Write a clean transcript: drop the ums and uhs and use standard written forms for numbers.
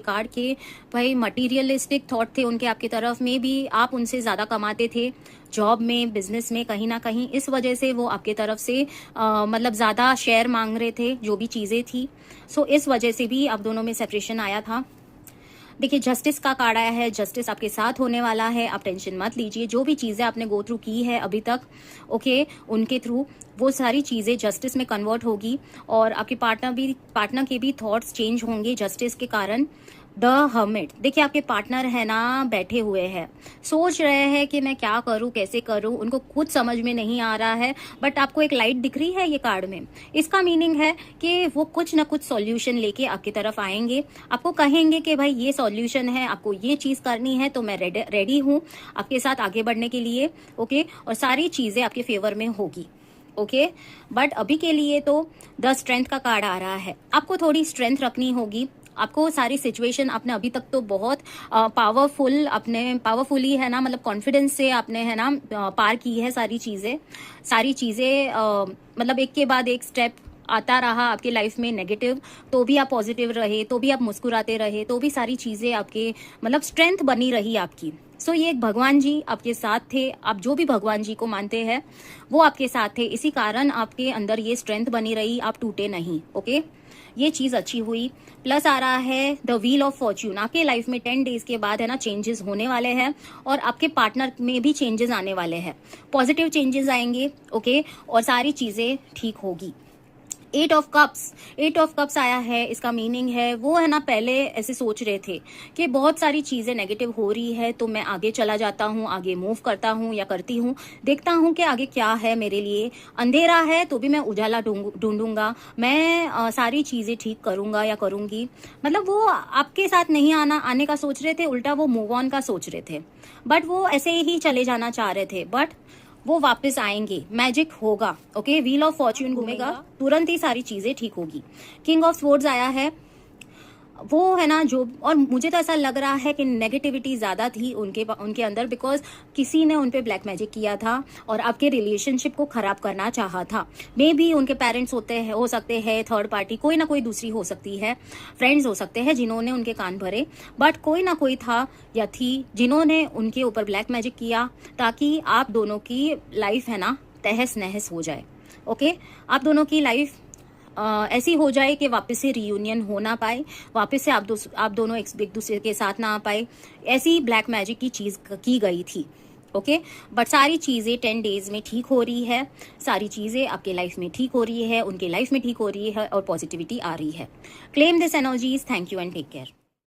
Card के भाई materialistic thought थे उनके आपकी तरफ में भी, आप उनसे ज़्यादा कमाते थे जॉब में, बिजनेस में, कहीं ना कहीं इस वजह से वो आपके तरफ से मतलब ज़्यादा शेयर मांग रहे थे, जो भी चीज़ें थी। सो इस वजह से भी आप दोनों में सेपरेशन आया था। देखिए जस्टिस का कार्ड आया है, जस्टिस आपके साथ होने वाला है, आप टेंशन मत लीजिए। जो भी चीज़ें आपने गो थ्रू की है अभी तक, ओके, उनके थ्रू वो सारी चीज़ें जस्टिस में कन्वर्ट होगी और आपके पार्टनर के भी थॉट्स चेंज होंगे जस्टिस के कारण। द हर्मिट, देखिए आपके पार्टनर है ना बैठे हुए हैं, सोच रहे हैं कि मैं क्या करूं, कैसे करूं, उनको कुछ समझ में नहीं आ रहा है, बट आपको एक लाइट दिख रही है ये कार्ड में। इसका मीनिंग है कि वो कुछ ना कुछ सॉल्यूशन लेके आपकी तरफ आएंगे, आपको कहेंगे कि भाई ये सॉल्यूशन है, आपको ये चीज़ करनी है, तो मैं रेडी हूँ आपके साथ आगे बढ़ने के लिए, ओके, और सारी चीज़ें आपके फेवर में होगी, ओके। बट अभी के लिए तो द स्ट्रेंथ का कार्ड आ रहा है, आपको थोड़ी स्ट्रेंथ रखनी होगी। आपको सारी सिचुएशन आपने अभी तक तो बहुत पावरफुली है ना, मतलब कॉन्फिडेंस से आपने है ना पार की है सारी चीज़ें मतलब एक के बाद एक स्टेप आता रहा आपकी लाइफ में नेगेटिव, तो भी आप पॉजिटिव रहे, तो भी आप मुस्कुराते रहे, तो भी सारी चीज़ें आपके मतलब स्ट्रेंथ बनी रही आपकी। सो ये एक भगवान जी आपके साथ थे, आप जो भी भगवान जी को मानते हैं वो आपके साथ थे, इसी कारण आपके अंदर ये स्ट्रेंथ बनी रही, आप टूटे नहीं, ओके। ये चीज़ अच्छी हुई। प्लस आ रहा है द व्हील ऑफ फॉर्च्यून, आपके लाइफ में 10 डेज के बाद है ना चेंजेस होने वाले हैं और आपके पार्टनर में भी चेंजेस आने वाले हैं, पॉजिटिव चेंजेस आएंगे, ओके, और सारी चीज़ें ठीक होगी। 8 ऑफ कप्स आया है, इसका मीनिंग है वो है ना पहले ऐसे सोच रहे थे कि बहुत सारी चीज़ें नेगेटिव हो रही है, तो मैं आगे चला जाता हूँ, आगे मूव करता हूँ या करती हूँ, देखता हूँ कि आगे क्या है मेरे लिए, अंधेरा है तो भी मैं उजाला ढूंढूंगा, मैं सारी चीज़ें ठीक करूंगा या करूंगी। मतलब वो आपके साथ नहीं आने का सोच रहे थे, उल्टा वो मूव ऑन का सोच रहे थे, बट वो ऐसे ही चले जाना चाह रहे थे, बट वो वापस आएंगे, मैजिक होगा, ओके। व्हील ऑफ फॉर्च्यून घूमेगा, तुरंत ही सारी चीजें ठीक होगी। किंग ऑफ स्वॉर्ड्स आया है, वो है ना जो, और मुझे तो ऐसा लग रहा है कि नेगेटिविटी ज़्यादा थी उनके अंदर, बिकॉज किसी ने उन पे ब्लैक मैजिक किया था और आपके रिलेशनशिप को ख़राब करना चाहा था। मे भी उनके पेरेंट्स हो सकते हैं, थर्ड पार्टी कोई ना कोई दूसरी हो सकती है, फ्रेंड्स हो सकते हैं जिन्होंने उनके कान भरे, बट कोई ना कोई था या थी जिन्होंने उनके ऊपर ब्लैक मैजिक किया ताकि आप दोनों की लाइफ है ना तहस नहस हो जाए, ओके। आप दोनों की लाइफ ऐसी हो जाए कि वापस से रियूनियन हो ना पाए, वापस से आप दोनों एक दूसरे के साथ ना आ पाए, ऐसी ब्लैक मैजिक की चीज़ की गई थी, ओके। बट सारी चीज़ें 10 डेज में ठीक हो रही है, सारी चीज़ें आपके लाइफ में ठीक हो रही है, उनके लाइफ में ठीक हो रही है और पॉजिटिविटी आ रही है। Claim this energies, thank you and take care.